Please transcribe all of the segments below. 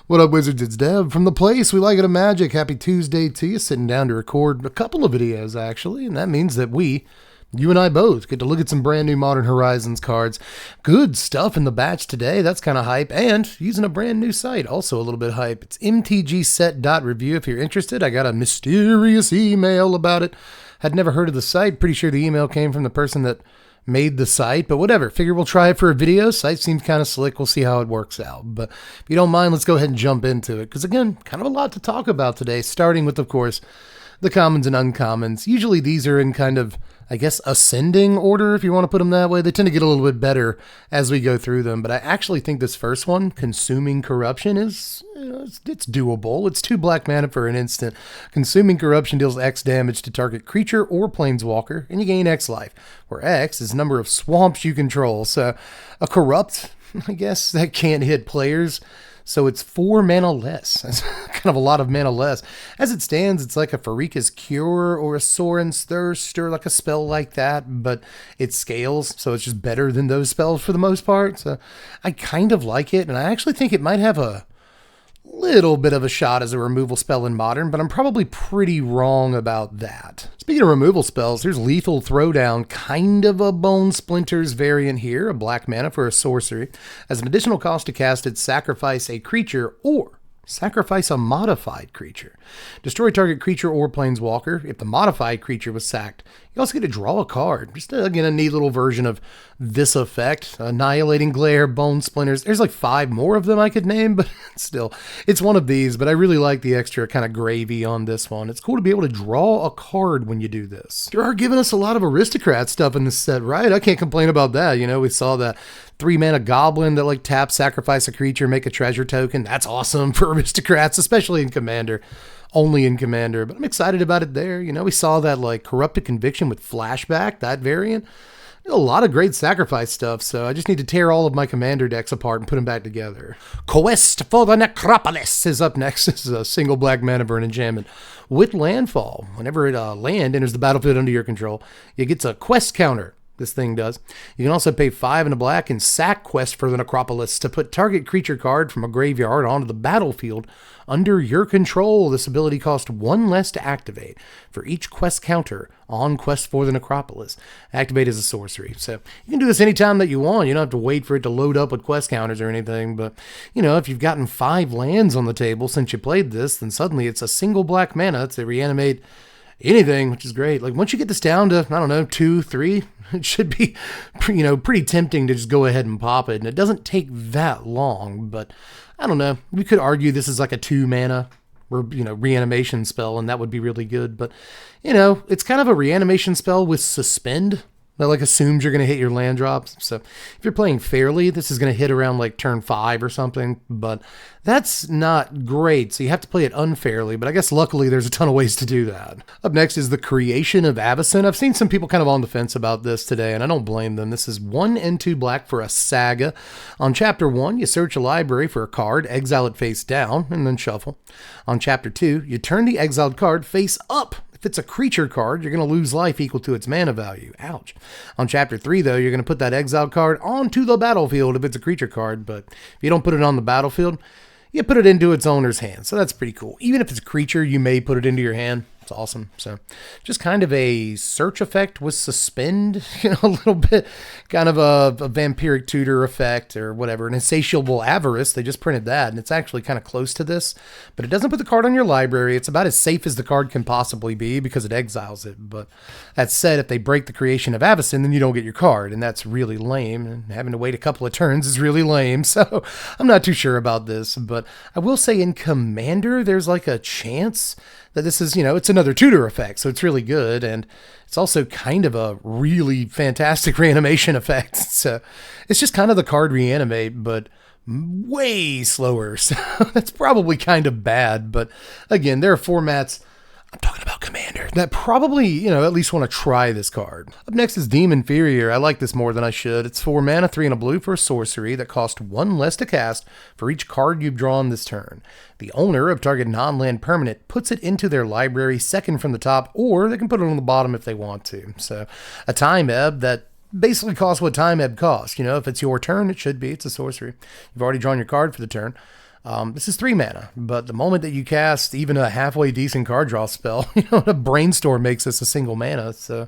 What up, Wizards? It's Dev from the place we like it of Magic. Happy Tuesday to you. Sitting down to record a couple of videos, actually, and that means that you and I both get to look at some brand new Modern Horizons cards. Good stuff in the batch today. That's kind of hype. And using a brand new site, also a little bit hype. It's mtgset.review if you're interested. I got a mysterious email about it. Had never heard of the site. Pretty sure the email came from the person that made the site, but whatever. Figure we'll try it for a video. Site seems kind of slick. We'll see how it works out. But if you don't mind, let's go ahead and jump into it. Because again, kind of a lot to talk about today, starting with, of course, the commons and uncommons. Usually these are in kind of, I guess, ascending order, if you want to put them that way. They tend to get a little bit better as we go through them. But I actually think this first one, Consuming Corruption, is, it's doable. It's 2 black mana for an instant. Consuming Corruption deals X damage to target creature or planeswalker, and you gain X life, where X is the number of swamps you control. So a corrupt, I guess, that can't hit players. So it's 4 mana less. That's kind of a lot of mana less. As it stands, it's like a Pharika's Cure or a Sorin's Thirst or like a spell like that, but it scales, so it's just better than those spells for the most part. So I kind of like it, and I actually think it might have a little bit of a shot as a removal spell in Modern, but I'm probably pretty wrong about that. Speaking of removal spells, here's Lethal Throwdown, kind of a Bone Splinters variant here, a black mana for a sorcery. As an additional cost to cast it, sacrifice a creature or sacrifice a modified creature. Destroy target creature or planeswalker. If the modified creature was sacked, you also get to draw a card. Just, again, a neat little version of this effect. Annihilating Glare, Bone Splinters. There's like 5 more of them I could name, but still, it's one of these. But I really like the extra kind of gravy on this one. It's cool to be able to draw a card when you do this. They are giving us a lot of aristocrat stuff in this set, right? I can't complain about that. You know, we saw that 3 mana goblin that like tap, sacrifice a creature, make a treasure token. That's awesome for aristocrats, especially in Commander. Only in Commander, but I'm excited about it there. You know, we saw that like Corrupted Conviction with Flashback, that variant. A lot of great sacrifice stuff, so I just need to tear all of my Commander decks apart and put them back together. Quest for the Necropolis is up next. This is a single black mana for an enchantment with landfall. Whenever land enters the battlefield under your control, it gets a quest counter. This thing does. You can also pay 5 and a black and sack Quest for the Necropolis to put target creature card from a graveyard onto the battlefield under your control. This ability costs 1 less to activate for each quest counter on Quest for the Necropolis. Activate as a sorcery. So you can do this anytime that you want. You don't have to wait for it to load up with quest counters or anything. But, you know, if you've gotten 5 lands on the table since you played this, then suddenly it's a single black mana to reanimate anything, which is great. Like once you get this down to, I don't know, 2, 3, it should be, you know, pretty tempting to just go ahead and pop it. And it doesn't take that long, but I don't know. We could argue this is like a 2 mana, you know, reanimation spell, and that would be really good. But, you know, it's kind of a reanimation spell with suspend. That like assumes you're going to hit your land drops. So if you're playing fairly, this is going to hit around like turn 5 or something, but that's not great. So you have to play it unfairly, but I guess luckily there's a ton of ways to do that. Up next is the Creation of Abison. I've seen some people kind of on the fence about this today, and I don't blame them. This is 1 and 2 black for a saga. On chapter 1, you search a library for a card, exile it face down, and then shuffle. On chapter 2, you turn the exiled card face up. If it's a creature card, you're going to lose life equal to its mana value. Ouch. On chapter 3, though, you're going to put that exiled card onto the battlefield if it's a creature card, but if you don't put it on the battlefield, you put it into its owner's hand. So that's pretty cool. Even if it's a creature, you may put it into your hand. It's awesome. So just kind of a search effect with suspend, you know, a little bit kind of a vampiric tutor effect or whatever. An insatiable avarice. They just printed that, and it's actually kind of close to this, but it doesn't put the card on your library. It's about as safe as the card can possibly be because it exiles it. But that said, if they break the Creation of Abison, then you don't get your card, and that's really lame. And having to wait a couple of turns is really lame. So I'm not too sure about this, but I will say in Commander, there's like a chance that this is, you know, it's another tutor effect, so it's really good, and it's also kind of a really fantastic reanimation effect. So it's just kind of the card reanimate, but way slower. So that's probably kind of bad, but again, there are formats, I'm talking about Commander, that probably, you know, at least want to try this card. Up next is Demon Inferior. I like this more than I should. It's 4 mana, 3 and a blue for a sorcery that costs 1 less to cast for each card you've drawn this turn. The owner of target non-land permanent puts it into their library second from the top, or they can put it on the bottom if they want to. So a time ebb that basically costs what time ebb costs. You know, if it's your turn, it should be. It's a sorcery. You've already drawn your card for the turn. This is 3 mana, but the moment that you cast even a halfway decent card draw spell, you know, a brainstorm makes this a single mana. So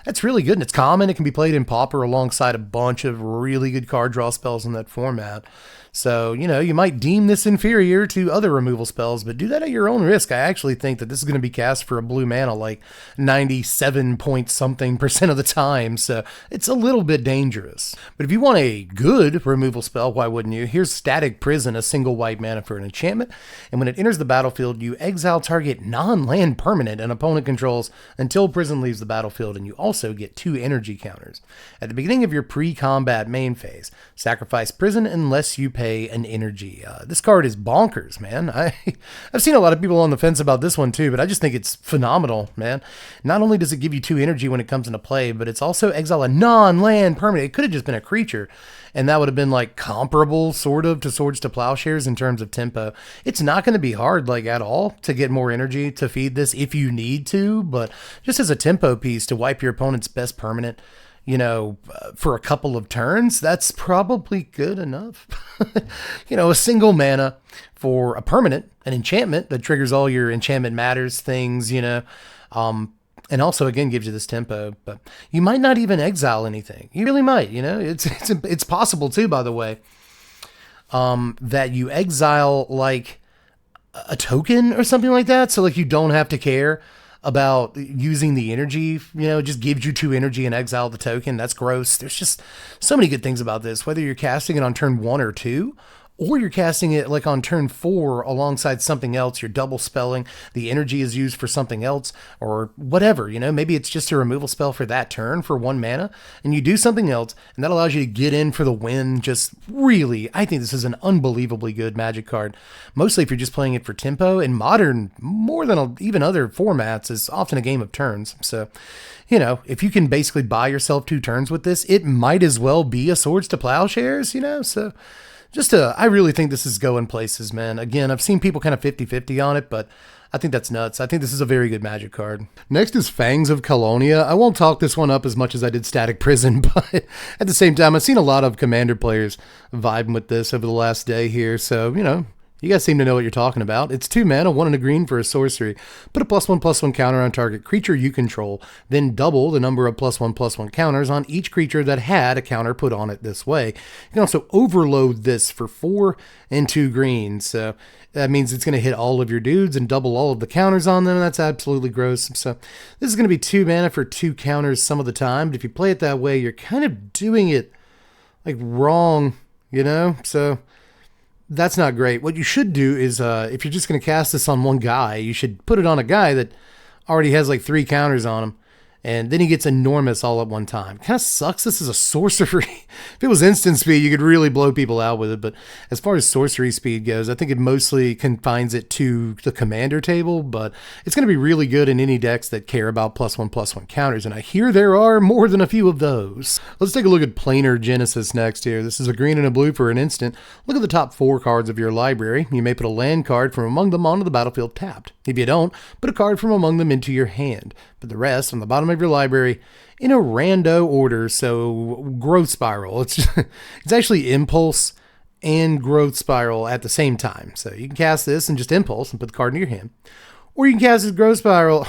that's really good, and it's common. It can be played in Pauper alongside a bunch of really good card draw spells in that format. So, you know, you might deem this inferior to other removal spells, but do that at your own risk. I actually think that this is going to be cast for a blue mana like 97% of the time, so it's a little bit dangerous. But if you want a good removal spell, why wouldn't you? Here's Static Prison, a single white mana for an enchantment, and when it enters the battlefield, you exile target non-land permanent an opponent controls until Prison leaves the battlefield, and you also get 2 energy counters. At the beginning of your pre-combat main phase, sacrifice Prison unless you pay an energy. This card is bonkers, man. I've seen a lot of people on the fence about this one too, but I just think it's phenomenal, man. Not only does it give you 2 energy when it comes into play, but it's also exile a non-land permanent. It could have just been a creature, and that would have been like comparable sort of to Swords to Plowshares in terms of tempo. It's not going to be hard like at all to get more energy to feed this if you need to, but just as a tempo piece to wipe your opponent's best permanent, you know, for a couple of turns, that's probably good enough. You know, a single mana for a permanent, an enchantment that triggers all your enchantment matters things, you know, and also again gives you this tempo. But you might not even exile anything. You really might, you know. It's possible too, by the way, that you exile like a token or something like that, so like you don't have to care about using the energy, you know, it just gives you 2 energy and exile the token. That's gross. There's just so many good things about this, whether you're casting it on turn 1 or 2, or you're casting it like on turn 4 alongside something else. You're double spelling, the energy is used for something else, or whatever, you know, maybe it's just a removal spell for that turn for 1 mana, and you do something else, and that allows you to get in for the win. Just really, I think this is an unbelievably good Magic card, mostly if you're just playing it for tempo. In Modern, more than even other formats, is often a game of turns. So, you know, if you can basically buy yourself 2 turns with this, it might as well be a Swords to Plowshares, you know, so I really think this is going places, man. Again, I've seen people kind of 50-50 on it, but I think that's nuts. I think this is a very good Magic card. Next is Fangs of Colonia. I won't talk this one up as much as I did Static Prison, but at the same time, I've seen a lot of Commander players vibing with this over the last day here, so, you know, you guys seem to know what you're talking about. It's 2 mana, 1 and a green for a sorcery. Put a +1/+1 counter on target creature you control, then double the number of +1/+1 counters on each creature that had a counter put on it this way. You can also overload this for 4 and 2 greens. So that means it's going to hit all of your dudes and double all of the counters on them. That's absolutely gross. So this is going to be 2 mana for 2 counters some of the time. But if you play it that way, you're kind of doing it like wrong, you know? So that's not great. What you should do is, if you're just going to cast this on one guy, you should put it on a guy that already has like 3 counters on him, and then he gets enormous all at one time. Kind of sucks. This is a sorcery. If it was instant speed, you could really blow people out with it, but as far as sorcery speed goes, I think it mostly confines it to the commander table, but it's going to be really good in any decks that care about +1/+1 counters, and I hear there are more than a few of those. Let's take a look at Planar Genesis next here. This is a green and a blue for an instant. Look at the top 4 cards of your library. You may put a land card from among them onto the battlefield tapped. If you don't, put a card from among them into your hand. Put the rest on the bottom of your library in a rando order. So Growth Spiral, it's actually Impulse and Growth Spiral at the same time. So you can cast this and just Impulse and put the card in your hand, or you can cast this Growth Spiral,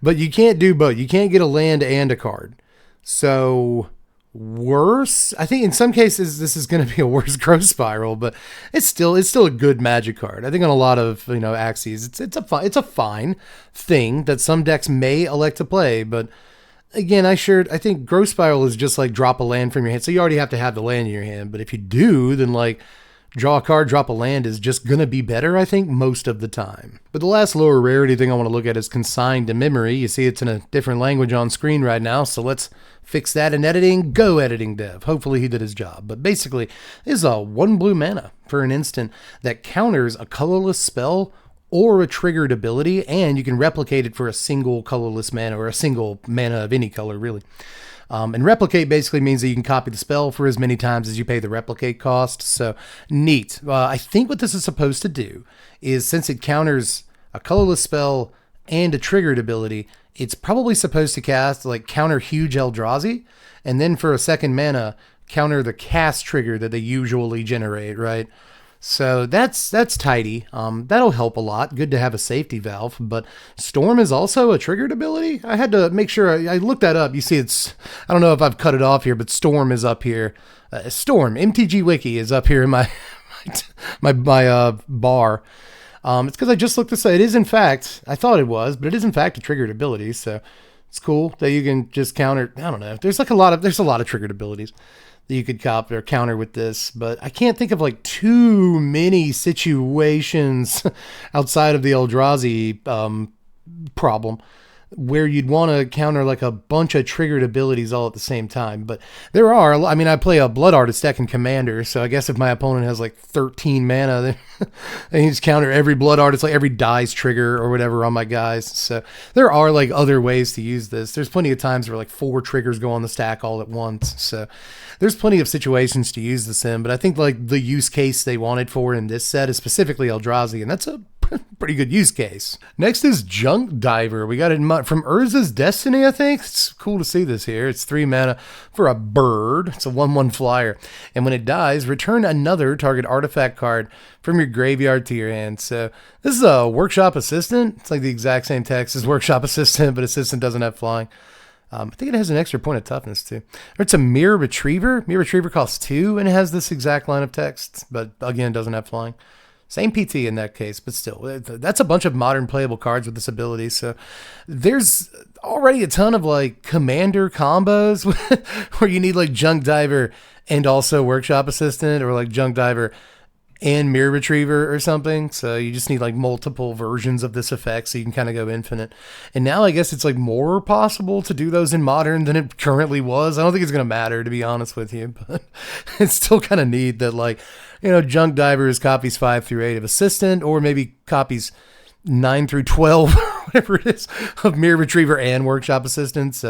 but you can't do both. You can't get a land and a card. So worse, I think in some cases this is going to be a worse Growth Spiral, but it's still a good Magic card. I think on a lot of, you know, axes, it's a fine thing that some decks may elect to play, but again, I think Growth Spiral is just like drop a land from your hand, so you already have to have the land in your hand. But if you do, then like draw a card, drop a land is just going to be better, I think, most of the time. But the last lower rarity thing I want to look at is Consigned to Memory. You see it's in a different language on screen right now, so let's fix that in editing. Go editing dev. Hopefully he did his job. But basically, this is a 1 blue mana for an instant that counters a colorless spell or a triggered ability, and you can replicate it for a single colorless mana, or a single mana of any color, really. And replicate basically means that you can copy the spell for as many times as you pay the replicate cost. So neat. I think what this is supposed to do is, since it counters a colorless spell and a triggered ability, it's probably supposed to cast like counter huge Eldrazi, and then for a 2nd mana counter the cast trigger that they usually generate, right? So that's tidy. That'll help a lot. Good to have a safety valve. But Storm is also a triggered ability. I had to make sure I looked that up. You see, I don't know if I've cut it off here, but Storm is up here. Storm MTG Wiki is up here in my bar. It's because I just looked this up. It is in fact, I thought it was, but it is in fact a triggered ability. So it's cool that you can just counter. I don't know. There's a lot of triggered abilities that you could cop or counter with this, but I can't think of like too many situations outside of the Eldrazi problem where you'd want to counter like a bunch of triggered abilities all at the same time. But there are, I mean, I play a Blood Artist deck in Commander, so I guess if my opponent has like 13 mana, then I can just counter every Blood Artist, like every dies trigger or whatever on my guys. So there are like other ways to use this. There's plenty of times where like 4 triggers go on the stack all at once. So there's plenty of situations to use this in, but I think like the use case they wanted for in this set is specifically Eldrazi, and that's a pretty good use case. Next is Junk Diver. We got it from Urza's Destiny, I think. It's cool to see this here. It's 3 mana for a bird. It's a 1/1 flyer. And when it dies, return another target artifact card from your graveyard to your hand. So this is a Workshop Assistant. It's like the exact same text as Workshop Assistant, but Assistant doesn't have flying. I think it has an extra point of toughness too. Or it's a Mirror Retriever. Mirror Retriever costs 2, and it has this exact line of text, but again, doesn't have flying. Same PT in that case, but still, that's a bunch of modern playable cards with this ability. So there's already a ton of like Commander combos where you need like Junk Diver and also Workshop Assistant, or like Junk Diver and Mirror Retriever or something. So you just need like multiple versions of this effect so you can kind of go infinite. And now I guess it's like more possible to do those in Modern than it currently was. I don't think it's going to matter, to be honest with you, but it's still kind of neat that like, you know, Junk Diver is copies 5 through 8 of Assistant, or maybe copies 9 through 12, whatever it is, of Mirror Retriever and Workshop Assistants.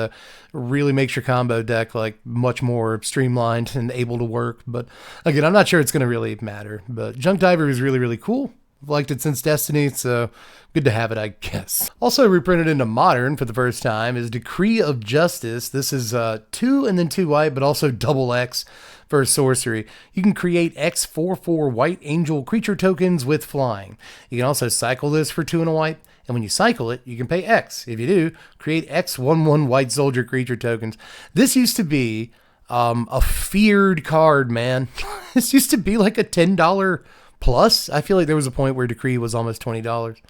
Really makes your combo deck like much more streamlined and able to work. But again, I'm not sure it's going to really matter. But Junk Diver is really, really cool. I've liked it since Destiny, so good to have it, I guess. Also reprinted into Modern for the first time is Decree of Justice. This is 2 and then 2 white, but also double X for a sorcery. You can create X 4/4 white angel creature tokens with flying. You can also cycle this for 2 and a white, and when you cycle it, you can pay X. If you do, create X 1/1 white soldier creature tokens. This used to be a feared card, man. This used to be like a $10 plus. I feel like there was a point where Decree was almost $20.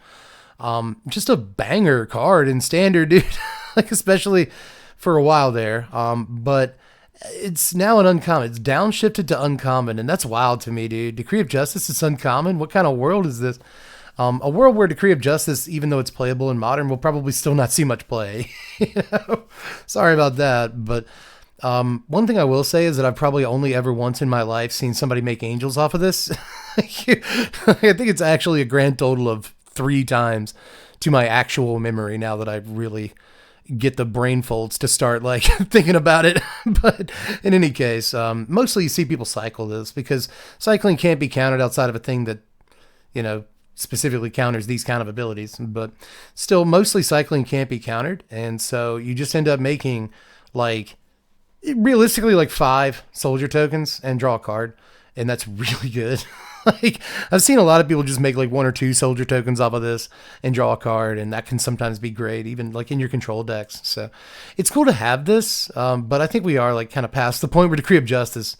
Just a banger card in Standard, dude. Like especially for a while there. But it's now an uncommon. It's downshifted to uncommon, and that's wild to me, dude. Decree of Justice is uncommon. What kind of world is this? A world where Decree of Justice, even though it's playable in Modern, will probably still not see much play. You know? Sorry about that, but one thing I will say is that I've probably only ever once in my life seen somebody make angels off of this. I think it's actually a grand total of 3 times to my actual memory now that I really get the brain folds to start like thinking about it. But in any case, mostly you see people cycle this because cycling can't be countered outside of a thing that, you know, specifically counters these kind of abilities. But still, mostly cycling can't be countered, and so you just end up making like realistically like 5 soldier tokens and draw a card, and that's really good. Like I've seen a lot of people just make like 1 or 2 soldier tokens off of this and draw a card, and that can sometimes be great, even like in your control decks. So it's cool to have this, but I think we are like kind of past the point where Decree of Justice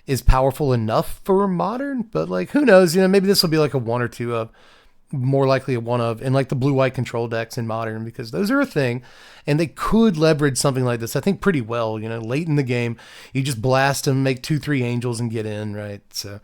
is powerful enough for Modern. But like who knows? You know, maybe this will be like a 1 or 2 of, more likely a 1 of, in like the blue-white control decks in Modern, because those are a thing, and they could leverage something like this, I think, pretty well. You know, late in the game, you just blast them, make 2-3 angels, and get in, right? So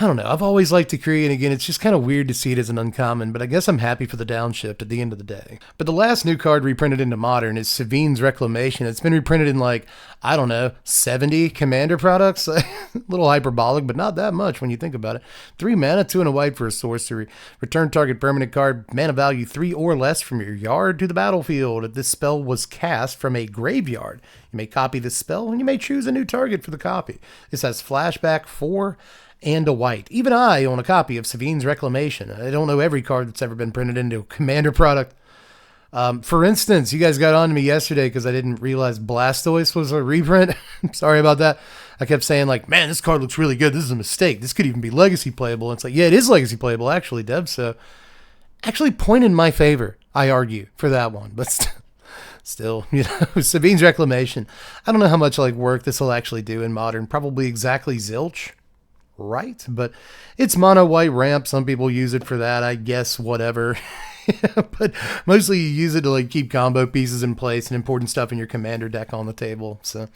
I don't know. I've always liked Decree, and again, it's just kind of weird to see it as an uncommon, but I guess I'm happy for the downshift at the end of the day. But the last new card reprinted into Modern is Sven's Reclamation. It's been reprinted in like, I don't know, 70 Commander products. A little hyperbolic, but not that much when you think about it. 3 mana, 2 and a white for a sorcery. Return target permanent card, mana value 3 or less from your yard to the battlefield. If this spell was cast from a graveyard, you may copy this spell, and you may choose a new target for the copy. This has flashback 4 and a white. Even I own a copy of Sven's Reclamation. I don't know every card that's ever been printed into a Commander product, For instance, you guys got on to me yesterday because I didn't realize Blastoise was a reprint. Sorry about that. I kept saying like, man, this card looks really good. This is a mistake. This could even be legacy playable. And it's like, yeah, it is legacy playable actually, Dev. So actually point in my favor, I argue, for that one. But still, you know, Sabine's Reclamation. I don't know how much like work this will actually do in Modern. Probably exactly zilch, right? But it's mono white ramp. Some people use it for that, I guess, whatever. But mostly you use it to like keep combo pieces in place and important stuff in your commander deck on the table. So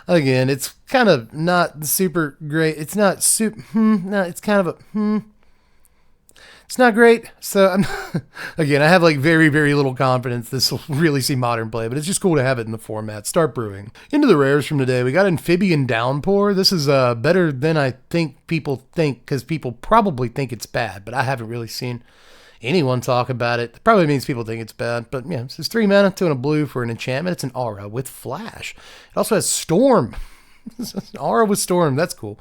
again, it's kind of not super great. It's not super, no, it's kind of a, it's not great. So again, I have like very, very little confidence this will really see Modern play, but it's just cool to have it in the format. Start brewing. Into the rares from today. We got Amphibian Downpour. This is better than I think people think, because people probably think it's bad, but I haven't really seen anyone talk about it. It probably means people think it's bad, but yeah, this is 3 mana, 2 and a blue for an enchantment. It's an aura with flash. It also has storm. It's an aura with storm. That's cool.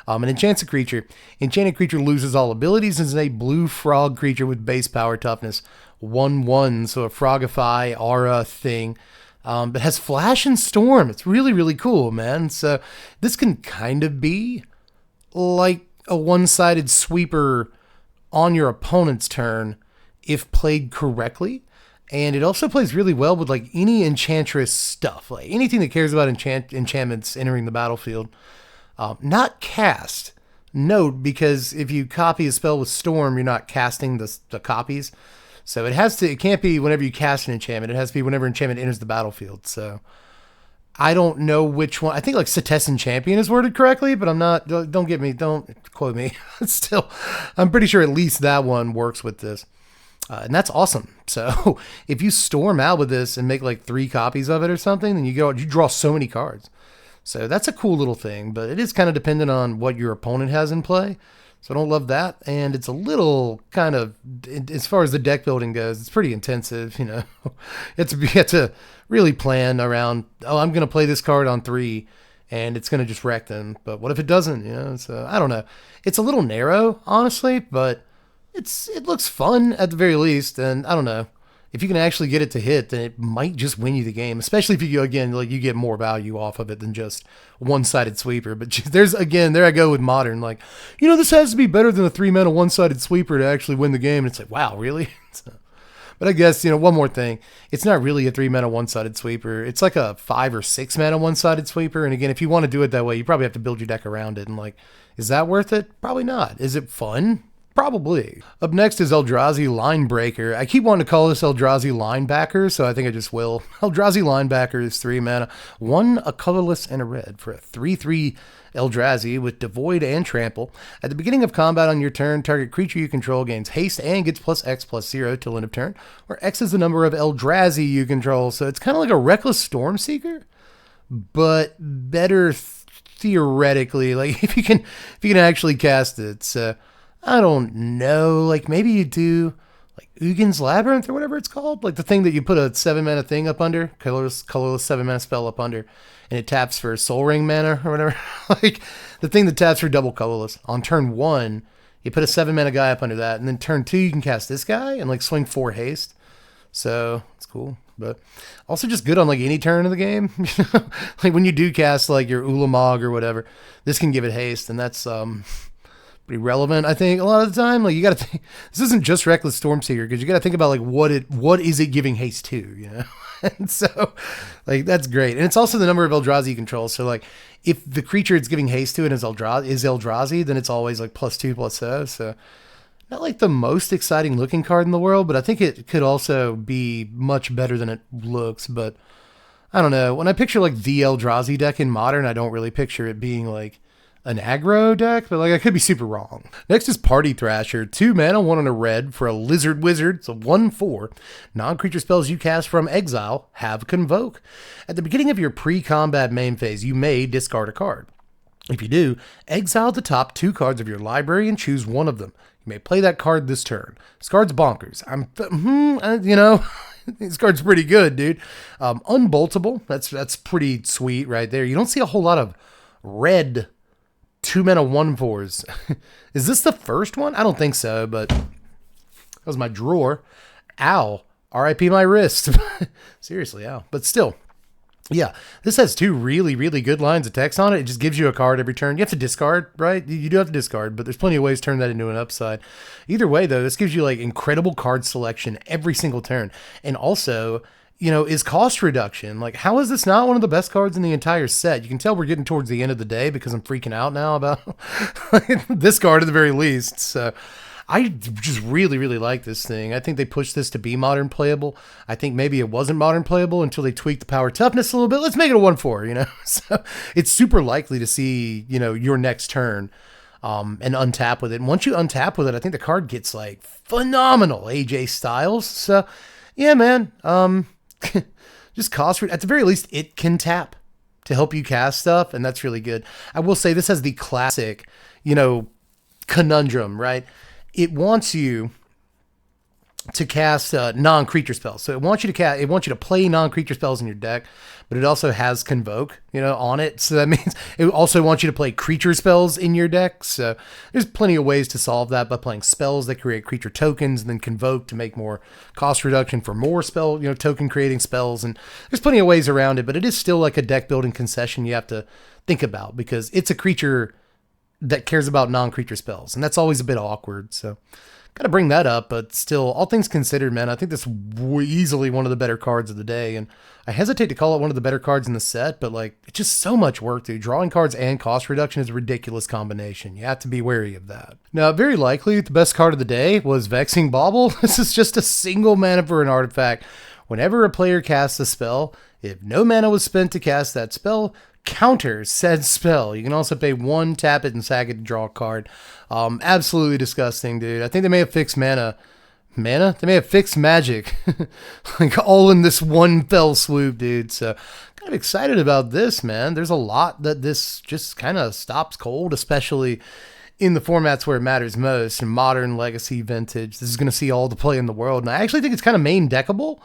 It enchants a creature. Enchanted creature loses all abilities and is a blue frog creature with base power toughness. 1/1, so a frogify aura thing. But has flash and storm. It's really, really cool, man. So this can kind of be like a one-sided sweeper on your opponent's turn if played correctly. And it also plays really well with like any enchantress stuff, like anything that cares about enchantments entering the battlefield. Not cast. Note, because if you copy a spell with storm, you're not casting the copies. So it can't be whenever you cast an enchantment. It has to be whenever enchantment enters the battlefield. So I don't know which one. I think like Cetessan Champion is worded correctly, but I'm not, don't quote me. Still, I'm pretty sure at least that one works with this. And that's awesome. So if you storm out with this and make like 3 copies of it or something, then you draw so many cards. So that's a cool little thing, but it is kind of dependent on what your opponent has in play. So I don't love that. And it's a little kind of, as far as the deck building goes, it's pretty intensive, you know. You have to really plan around, oh, I'm going to play this card on 3 and it's going to just wreck them. But what if it doesn't, you know? So I don't know. It's a little narrow, honestly, but it looks fun at the very least. And I don't know. If you can actually get it to hit, then it might just win you the game, especially if you go, again, like you get more value off of it than just one-sided sweeper. But there I go with Modern, like, you know, this has to be better than a 3-mana one-sided sweeper to actually win the game. And it's like, wow, really? But I guess, you know, one more thing, it's not really a 3-mana one-sided sweeper. It's like a 5 or 6-mana one-sided sweeper. And again, if you want to do it that way, you probably have to build your deck around it. And like, is that worth it? Probably not. Is it fun? Probably. Up next is Eldrazi Linebreaker. I keep wanting to call this Eldrazi Linebacker, so I think I just will. Eldrazi Linebacker is 3 mana, 1 a colorless and a red for a 3/3 Eldrazi with Devoid and Trample. At the beginning of combat on your turn, target creature you control gains haste and gets +X/+0 till end of turn, where X is the number of Eldrazi you control. So it's kind of like a Reckless Stormseeker, but better theoretically. Like if you can actually cast it. So I don't know, like maybe you do like Ugan's Labyrinth or whatever it's called, like the thing that you put a 7-mana thing up under, colorless 7-mana spell up under, and it taps for Soul Ring mana or whatever. Like the thing that taps for double colorless. On turn 1, you put a 7-mana guy up under that, and then turn 2 you can cast this guy and like swing 4 haste. So it's cool, but also just good on like any turn of the game. Like when you do cast like your Ulamog or whatever, this can give it haste, and that's pretty relevant, I think, a lot of the time. Like you got to think, this isn't just Reckless Stormseeker, because you got to think about like what is it giving haste to, you know? And so like that's great, and it's also the number of Eldrazi you control. So like if the creature it's giving haste to is Eldrazi, then it's always like +2/+0. So not like the most exciting looking card in the world, but I think it could also be much better than it looks. But I don't know. When I picture like the Eldrazi deck in Modern, I don't really picture it being like an aggro deck, but like I could be super wrong. Next is Party Thrasher, 2 mana, 1 and a red for a lizard wizard. It's a 1/4. Non-creature spells you cast from exile have Convoke. At the beginning of your pre-combat main phase, you may discard a card. If you do, exile the top 2 cards of your library and choose one of them. You may play that card this turn. This card's bonkers. You know, this card's pretty good, dude. Unboltable. That's pretty sweet right there. You don't see a whole lot of red 2 mana 1/4s. Is this the first one? I don't think so, but that was my drawer. Owl, RIP my wrist. Seriously, yeah. But still, yeah, this has two really, really good lines of text on it. It just gives you a card every turn. You have to discard, right? You do have to discard, but there's plenty of ways to turn that into an upside. Either way, though, this gives you like incredible card selection every single turn. And also, you know, is cost reduction. Like, how is this not one of the best cards in the entire set? You can tell we're getting towards the end of the day because I'm freaking out now about this card at the very least. So I just really, really like this thing. I think they pushed this to be modern playable. I think maybe it wasn't modern playable until they tweaked the power toughness a little bit. Let's make it a 1/4, you know? So it's super likely to see, you know, your next turn and untap with it. And once you untap with it, I think the card gets like phenomenal AJ Styles. So yeah, man. Just cost, at the very least, it can tap to help you cast stuff, and that's really good. I will say this has the classic, you know, conundrum, right? It wants you to cast non-creature spells. So it wants you to play non-creature spells in your deck, but it also has Convoke, you know, on it. So that means it also wants you to play creature spells in your deck. So there's plenty of ways to solve that by playing spells that create creature tokens and then Convoke to make more cost reduction for more spell, you know, token creating spells. And there's plenty of ways around it, but it is still like a deck building concession you have to think about because it's a creature that cares about non-creature spells. And that's always a bit awkward. So gotta bring that up, but still, all things considered, man, I think this is easily one of the better cards of the day, and I hesitate to call it one of the better cards in the set, but like, it's just so much work, dude. Drawing cards and cost reduction is a ridiculous combination. You have to be wary of that. Now, very likely, the best card of the day was Vexing Bobble. This is just a single mana for an artifact. Whenever a player casts a spell, if no mana was spent to cast that spell, counter said spell. You can also pay 1, tap it, and sack it to draw a card. Absolutely disgusting, dude. I think they may have fixed mana. They may have fixed magic. Like all in this one fell swoop, dude. So kind of excited about this, man. There's a lot that this just kind of stops cold, especially in the formats where it matters most. In modern, legacy, vintage. This is going to see all the play in the world. And I actually think it's kind of main deckable.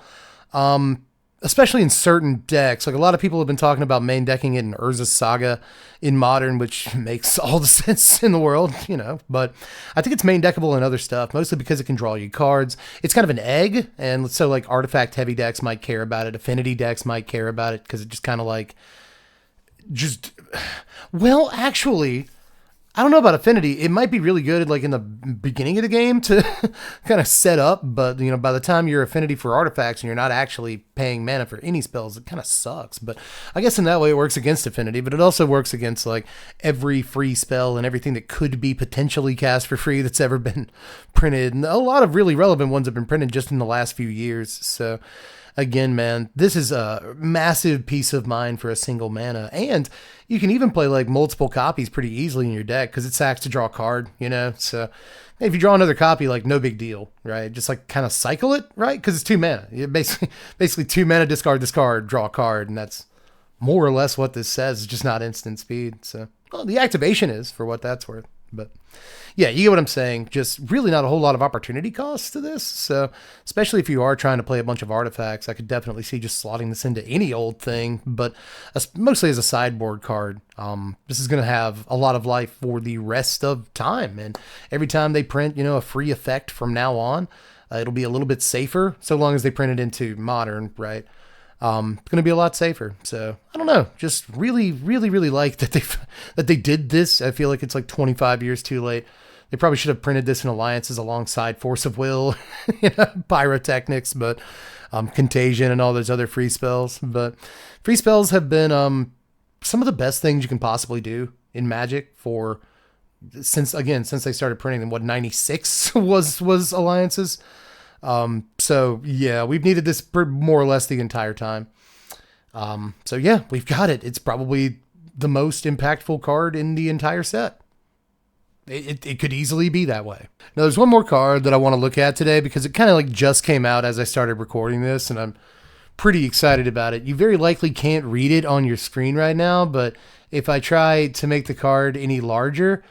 Especially in certain decks. Like a lot of people have been talking about main decking it in Urza's Saga in Modern, which makes all the sense in the world, you know, but I think it's main deckable in other stuff, mostly because it can draw you cards. It's kind of an egg, and so like artifact heavy decks might care about it. Affinity decks might care about it because it just kind of like, well, actually, I don't know about Affinity. It might be really good like in the beginning of the game to kind of set up, but you know, by the time you're Affinity for artifacts and you're not actually paying mana for any spells, it kind of sucks. But I guess in that way it works against Affinity, but it also works against like every free spell and everything that could be potentially cast for free that's ever been printed. And a lot of really relevant ones have been printed just in the last few years. So again, man, this is a massive peace of mind for a single mana. And you can even play like multiple copies pretty easily in your deck because it sacks to draw a card, you know? So if you draw another copy, like no big deal, right? Just like kind of cycle it, right? Because it's 2 mana. You basically 2 mana, discard this card, draw a card. And that's more or less what this says. It's just not instant speed. So well, the activation is for what that's worth. But yeah, you get what I'm saying. Just really not a whole lot of opportunity costs to this. So especially if you are trying to play a bunch of artifacts, I could definitely see just slotting this into any old thing, but mostly as a sideboard card. This is going to have a lot of life for the rest of time. And every time they print, you know, a free effect from now on, it'll be a little bit safer so long as they print it into Modern, right? It's going to be a lot safer. So I don't know, just really, really, really like that they did this. I feel like it's like 25 years too late. They probably should have printed this in alliances alongside Force of Will, you know, Pyrotechnics, but Contagion and all those other free spells. But free spells have been some of the best things you can possibly do in Magic since they started printing them. What, 96 was alliances. So yeah, we've needed this for more or less the entire time. So yeah, we've got it. It's probably the most impactful card in the entire set. It could easily be that way. Now there's one more card that I want to look at today because it kind of like just came out as I started recording this and I'm pretty excited about it. You very likely can't read it on your screen right now, but if I try to make the card any larger,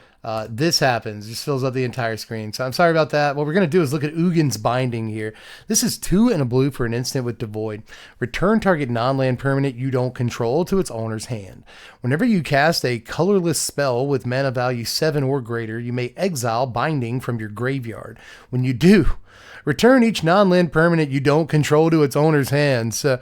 this happens. Just fills up the entire screen. So I'm sorry about that. What we're going to do is look at Ugan's binding here. This is 2 and a blue for an instant with Devoid. Return target non-land permanent you don't control to its owner's hand. Whenever you cast a colorless spell with mana value 7 or greater, you may exile binding from your graveyard. When you do, return each non-land permanent you don't control to its owner's hand. So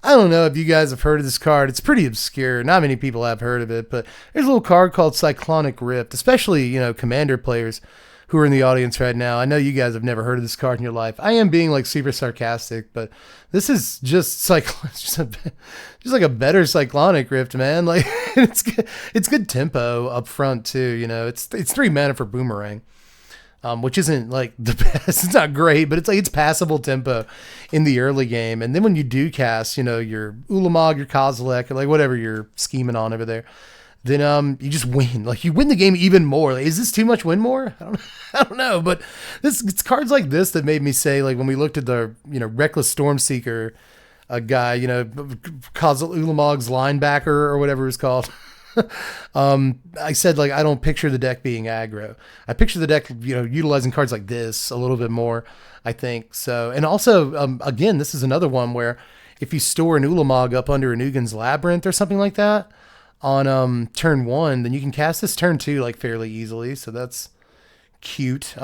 I don't know if you guys have heard of this card. It's pretty obscure. Not many people have heard of it, but there's a little card called Cyclonic Rift, especially, you know, Commander players who are in the audience right now. I know you guys have never heard of this card in your life. I am being like super sarcastic, but this is just just like a better Cyclonic Rift, man. Like it's good tempo up front too, you know. It's 3 mana for Boomerang. Which isn't like the best. It's not great, but it's like it's passable tempo in the early game. And then when you do cast, you know, your Ulamog, your Kozilek, or like whatever you're scheming on over there, then you just win. Like you win the game even more. Like, is this too much win more? I don't know. But it's cards like this that made me say, like when we looked at the, you know, Reckless Stormseeker, a guy, you know, Ulamog's linebacker or whatever it's called. I said, like, I don't picture the deck being aggro. I picture the deck, you know, utilizing cards like this a little bit more, I think. So, and also, again, this is another one where if you store an Ulamog up under an Ugan's Labyrinth or something like that on turn 1, then you can cast this turn 2 like fairly easily. So that's cute.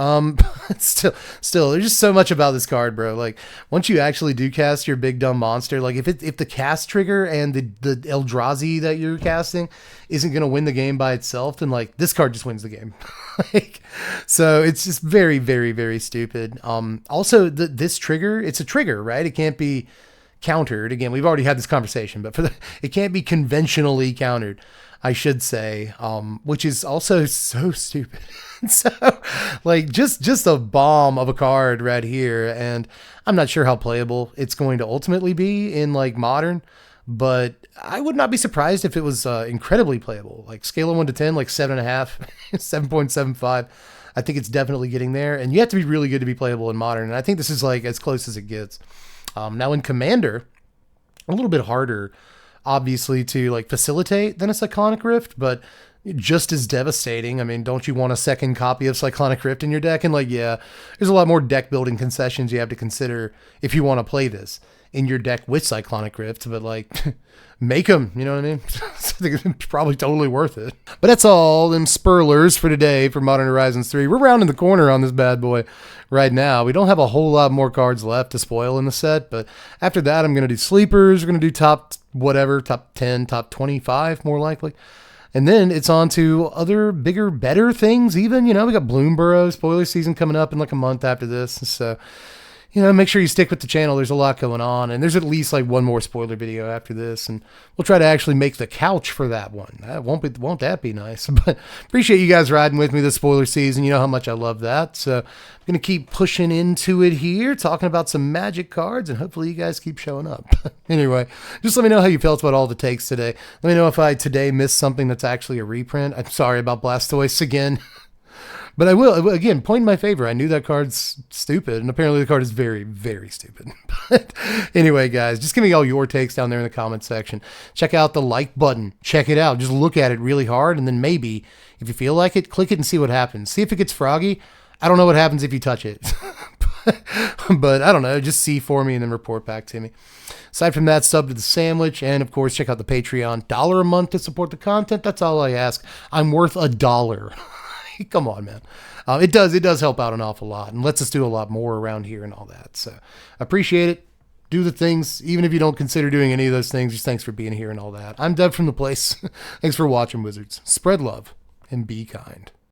Still, there's just so much about this card, bro. Like once you actually do cast your big dumb monster, like if the cast trigger and the Eldrazi that you're casting isn't gonna win the game by itself, then like this card just wins the game. Like, so it's just very, very, very stupid. Also this trigger, it's a trigger, right? It can't be countered. Again, we've already had this conversation, but it can't be conventionally countered, I should say, which is also so stupid. So, like, just a bomb of a card right here, and I'm not sure how playable it's going to ultimately be in, like, Modern, but I would not be surprised if it was incredibly playable. Like, scale of 1 to 10, like 7.5, 7.75. I think it's definitely getting there, and you have to be really good to be playable in Modern, and I think this is, like, as close as it gets. Now, in Commander, a little bit harder, obviously, to, like, facilitate than a Cyclonic Rift, but just as devastating. I mean, don't you want a second copy of Cyclonic Rift in your deck? And like, yeah, there's a lot more deck building concessions you have to consider if you want to play this in your deck with Cyclonic Rift, but like make them, you know what I mean? I think it's probably totally worth it. But that's all them spurlers for today for Modern Horizons 3. We're rounding the corner on this bad boy right now. We don't have a whole lot more cards left to spoil in the set, but after that, I'm going to do sleepers. We're going to do top whatever, top 10, top 25 more likely. And then it's on to other bigger, better things even. You know, we got Bloomburrow spoiler season coming up in like a month after this. So, you know, make sure you stick with the channel. There's a lot going on. And there's at least like one more spoiler video after this. And we'll try to actually make the couch for that one. Won't that be nice? But appreciate you guys riding with me this spoiler season. You know how much I love that. So I'm going to keep pushing into it here, talking about some Magic cards. And hopefully you guys keep showing up. Anyway, just let me know how you felt about all the takes today. Let me know if I today missed something that's actually a reprint. I'm sorry about Blastoise again. But I will, again, point in my favor. I knew that card's stupid, and apparently the card is very, very stupid. But anyway, guys, just give me all your takes down there in the comment section. Check out the like button. Check it out. Just look at it really hard, and then maybe, if you feel like it, click it and see what happens. See if it gets froggy. I don't know what happens if you touch it. But I don't know. Just see for me and then report back to me. Aside from that, sub to the sandwich, and of course, check out the Patreon. $1 a month to support the content. That's all I ask. I'm worth $1. Come on, man. It does help out an awful lot and lets us do a lot more around here and all that. So appreciate it. Do the things, even if you don't consider doing any of those things. Just thanks for being here and all that. I'm Dev from the place. Thanks for watching, Wizards. Spread love and be kind.